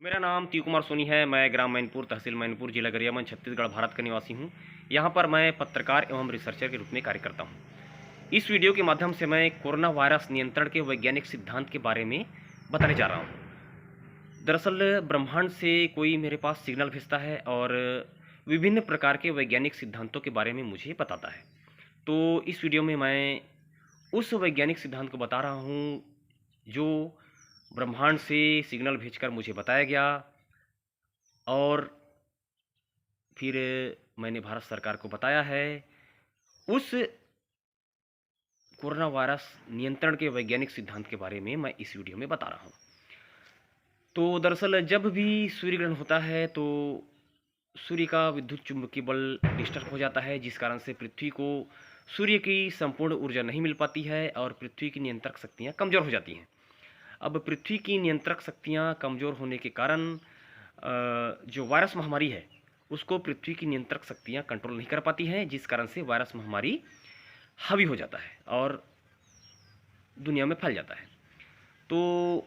मेरा नाम तीव कुमार सोनी है। मैं ग्राम मैनपुर, तहसील मैनपुर, जिला गरियाबंद, छत्तीसगढ़, भारत का निवासी हूँ। यहाँ पर मैं पत्रकार एवं रिसर्चर के रूप में कार्य करता हूँ। इस वीडियो के माध्यम से मैं कोरोना वायरस नियंत्रण के वैज्ञानिक सिद्धांत के बारे में बताने जा रहा हूँ। दरअसल ब्रह्मांड से कोई मेरे पास सिग्नल भेजता है और विभिन्न प्रकार के वैज्ञानिक सिद्धांतों के बारे में मुझे बताता है। तो इस वीडियो में मैं उस वैज्ञानिक सिद्धांत को बता रहा हूँ जो ब्रह्मांड से सिग्नल भेजकर मुझे बताया गया और फिर मैंने भारत सरकार को बताया है। उस कोरोना वायरस नियंत्रण के वैज्ञानिक सिद्धांत के बारे में मैं इस वीडियो में बता रहा हूँ। तो दरअसल जब भी सूर्य ग्रहण होता है तो सूर्य का विद्युत चुंबकीय बल डिस्टर्ब हो जाता है, जिस कारण से पृथ्वी को सूर्य की संपूर्ण ऊर्जा नहीं मिल पाती है और पृथ्वी की नियंत्रक शक्तियाँ कमज़ोर हो जाती हैं। अब पृथ्वी की नियंत्रक शक्तियाँ कमज़ोर होने के कारण जो वायरस महामारी है उसको पृथ्वी की नियंत्रक शक्तियाँ कंट्रोल नहीं कर पाती हैं, जिस कारण से वायरस महामारी हावी हो जाता है और दुनिया में फैल जाता है। तो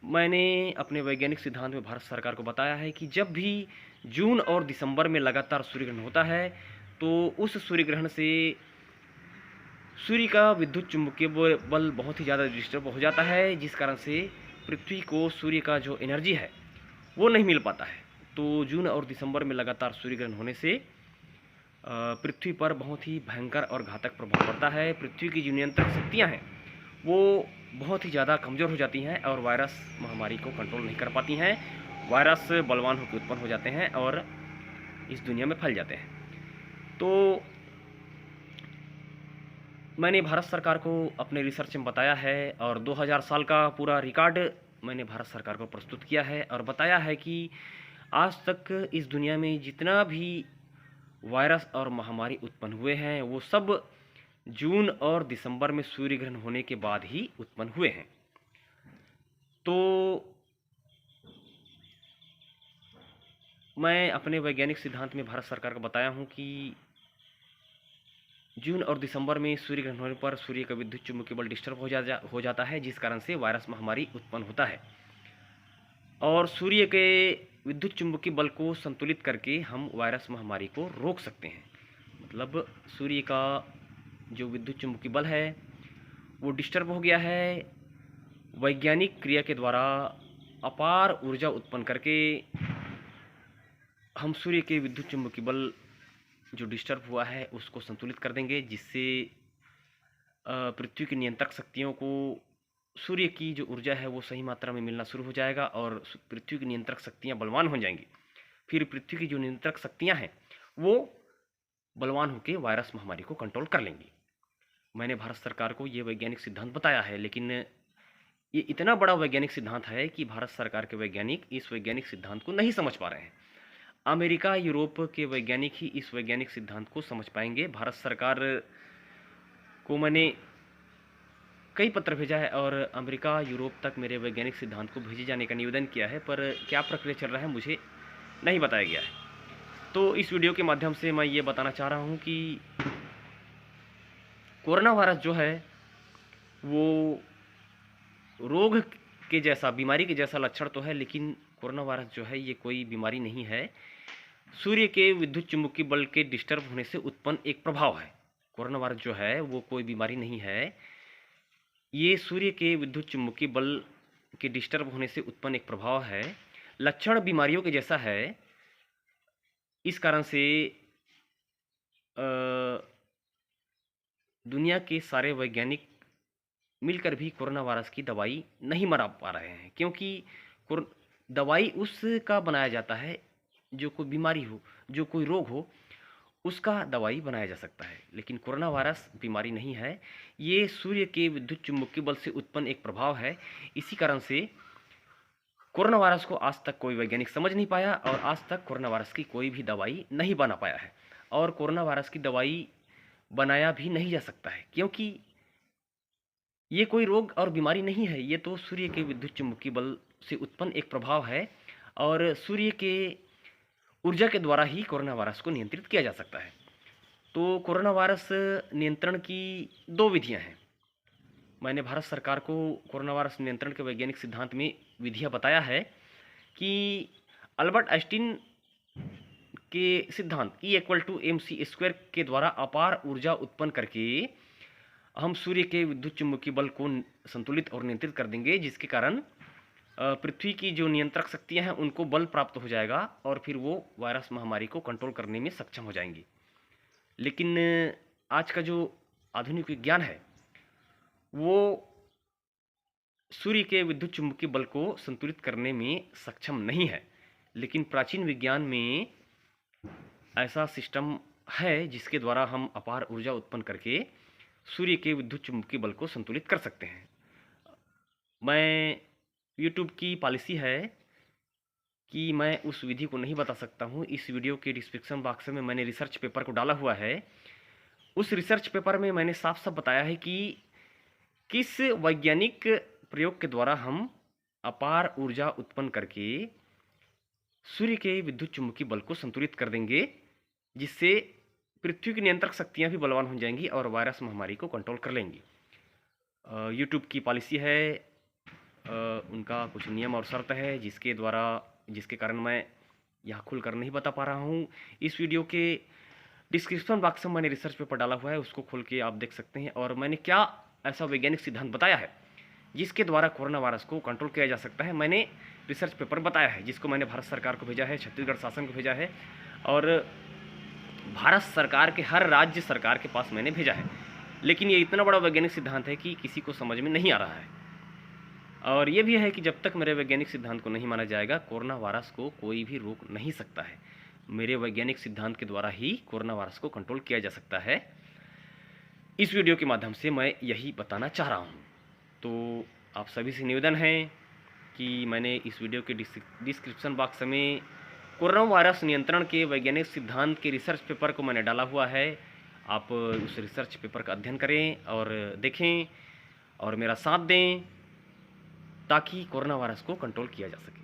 मैंने अपने वैज्ञानिक सिद्धांत में भारत सरकार को बताया है कि जब भी जून और दिसंबर में लगातार सूर्य ग्रहण होता है तो उस सूर्य ग्रहण से सूर्य का विद्युत चुंबकीय बल बहुत ही ज़्यादा डिस्टर्ब हो जाता है, जिस कारण से पृथ्वी को सूर्य का जो एनर्जी है वो नहीं मिल पाता है। तो जून और दिसंबर में लगातार सूर्य ग्रहण होने से पृथ्वी पर बहुत ही भयंकर और घातक प्रभाव पड़ता है। पृथ्वी की जो नियंत्रक शक्तियाँ हैं वो बहुत ही ज़्यादा कमज़ोर हो जाती हैं और वायरस महामारी को कंट्रोल नहीं कर पाती हैं। वायरस बलवान होकर उत्पन्न हो जाते हैं और इस दुनिया में फैल जाते हैं। तो मैंने भारत सरकार को अपने रिसर्च में बताया है और 2000 साल का पूरा रिकॉर्ड मैंने भारत सरकार को प्रस्तुत किया है और बताया है कि आज तक इस दुनिया में जितना भी वायरस और महामारी उत्पन्न हुए हैं वो सब जून और दिसंबर में सूर्य ग्रहण होने के बाद ही उत्पन्न हुए हैं। तो मैं अपने वैज्ञानिक सिद्धांत में भारत सरकार को बताया हूँ कि जून और दिसंबर में सूर्य ग्रहण होने पर सूर्य का विद्युत चुंबकीय बल डिस्टर्ब हो जाता है, जिस कारण से वायरस महामारी उत्पन्न होता है और सूर्य के विद्युत चुंबकीय बल को संतुलित करके हम वायरस महामारी को रोक सकते हैं। मतलब सूर्य का जो विद्युत चुंबकीय बल है वो डिस्टर्ब हो गया है, वैज्ञानिक क्रिया के द्वारा अपार ऊर्जा उत्पन्न करके हम सूर्य के विद्युत चुंबकीय बल जो डिस्टर्ब हुआ है उसको संतुलित कर देंगे, जिससे पृथ्वी की नियंत्रक शक्तियों को सूर्य की जो ऊर्जा है वो सही मात्रा में मिलना शुरू हो जाएगा और पृथ्वी की नियंत्रक शक्तियाँ बलवान हो जाएंगी। फिर पृथ्वी की जो नियंत्रक शक्तियाँ हैं वो बलवान होकर वायरस महामारी को कंट्रोल कर लेंगी। मैंने भारत सरकार को ये वैज्ञानिक सिद्धांत बताया है, लेकिन ये इतना बड़ा वैज्ञानिक सिद्धांत है कि भारत सरकार के वैज्ञानिक इस वैज्ञानिक सिद्धांत को नहीं समझ पा रहे हैं। अमेरिका, यूरोप के वैज्ञानिक ही इस वैज्ञानिक सिद्धांत को समझ पाएंगे। भारत सरकार को मैंने कई पत्र भेजा है और अमेरिका, यूरोप तक मेरे वैज्ञानिक सिद्धांत को भेजे जाने का निवेदन किया है, पर क्या प्रक्रिया चल रहा है मुझे नहीं बताया गया है। तो इस वीडियो के माध्यम से मैं ये बताना चाह रहा हूँ कि कोरोना वायरस जो है वो रोग के जैसा, बीमारी के जैसा लक्षण तो है, लेकिन कोरोना वायरस जो है ये कोई बीमारी नहीं है। सूर्य के विद्युत चुंबकीय बल के डिस्टर्ब होने से उत्पन्न एक प्रभाव है। कोरोना वायरस जो है वो कोई बीमारी नहीं है, ये सूर्य के विद्युत चुंबकीय बल के डिस्टर्ब होने से उत्पन्न एक प्रभाव है। लक्षण बीमारियों के जैसा है, इस कारण से दुनिया के सारे वैज्ञानिक मिलकर भी कोरोना वायरस की दवाई नहीं बना पा रहे हैं, क्योंकि दवाई उसका बनाया जाता है जो कोई बीमारी हो, जो कोई रोग हो, उसका दवाई बनाया जा सकता है। लेकिन कोरोना वायरस बीमारी नहीं है, ये सूर्य के विद्युत चुंबकीय बल से उत्पन्न एक प्रभाव है। इसी कारण से कोरोना वायरस को आज तक कोई वैज्ञानिक समझ नहीं पाया और आज तक कोरोना वायरस की कोई भी दवाई नहीं बना पाया है और कोरोना वायरस की दवाई बनाया भी नहीं जा सकता है, क्योंकि ये कोई रोग और बीमारी नहीं है, ये तो सूर्य के विद्युत चुंबकीय बल से उत्पन्न एक प्रभाव है और सूर्य के ऊर्जा के द्वारा ही कोरोना वायरस को नियंत्रित किया जा सकता है। तो कोरोना वायरस नियंत्रण की दो विधियां हैं। मैंने भारत सरकार को कोरोना वायरस नियंत्रण के वैज्ञानिक सिद्धांत में विधियां बताया है कि अल्बर्ट आइंस्टीन के सिद्धांत E=mc² के द्वारा अपार ऊर्जा उत्पन्न करके हम सूर्य के विद्युत चुम्बकीय बल को संतुलित और नियंत्रित कर देंगे, जिसके कारण पृथ्वी की जो नियंत्रक शक्तियां हैं उनको बल प्राप्त हो जाएगा और फिर वो वायरस महामारी को कंट्रोल करने में सक्षम हो जाएंगी। लेकिन आज का जो आधुनिक विज्ञान है वो सूर्य के विद्युत चुम्बकीय बल को संतुलित करने में सक्षम नहीं है। लेकिन प्राचीन विज्ञान में ऐसा सिस्टम है जिसके द्वारा हम अपार ऊर्जा उत्पन्न करके सूर्य के विद्युत चुम्बकीय बल को संतुलित कर सकते हैं। मैं यूट्यूब की पॉलिसी है कि मैं उस विधि को नहीं बता सकता हूँ। इस वीडियो के डिस्क्रिप्शन बॉक्स में मैंने रिसर्च पेपर को डाला हुआ है। उस रिसर्च पेपर में मैंने साफ साफ बताया है कि किस वैज्ञानिक प्रयोग के द्वारा हम अपार ऊर्जा उत्पन्न करके सूर्य के विद्युत चुम्बकीय बल को संतुलित कर देंगे, जिससे पृथ्वी की नियंत्रक शक्तियां भी बलवान हो जाएंगी और वायरस महामारी को कंट्रोल कर लेंगी। यूट्यूब की पॉलिसी है, उनका कुछ नियम और शर्त है जिसके कारण मैं यहाँ खुलकर नहीं बता पा रहा हूँ। इस वीडियो के डिस्क्रिप्शन बॉक्स में मैंने रिसर्च पेपर डाला हुआ है, उसको खोल के आप देख सकते हैं। और मैंने क्या ऐसा वैज्ञानिक सिद्धांत बताया है जिसके द्वारा कोरोना वायरस को कंट्रोल किया जा सकता है। मैंने रिसर्च पेपर बताया है जिसको मैंने भारत सरकार को भेजा है, छत्तीसगढ़ शासन को भेजा है और भारत सरकार के हर राज्य सरकार के पास मैंने भेजा है। लेकिन ये इतना बड़ा वैज्ञानिक सिद्धांत है कि किसी को समझ में नहीं आ रहा है। और ये भी है कि जब तक मेरे वैज्ञानिक सिद्धांत को नहीं माना जाएगा, कोरोना वायरस को कोई भी रोक नहीं सकता है। मेरे वैज्ञानिक सिद्धांत के द्वारा ही कोरोना वायरस को कंट्रोल किया जा सकता है। इस वीडियो के माध्यम से मैं यही बताना चाह रहा हूँ। तो आप सभी से निवेदन है कि मैंने इस वीडियो के डिस्क्रिप्शन बॉक्स में कोरोना वायरस नियंत्रण के वैज्ञानिक सिद्धांत के रिसर्च पेपर को मैंने डाला हुआ है। आप उस रिसर्च पेपर का अध्ययन करें और देखें और मेरा साथ दें ताकि कोरोना वायरस को कंट्रोल किया जा सके।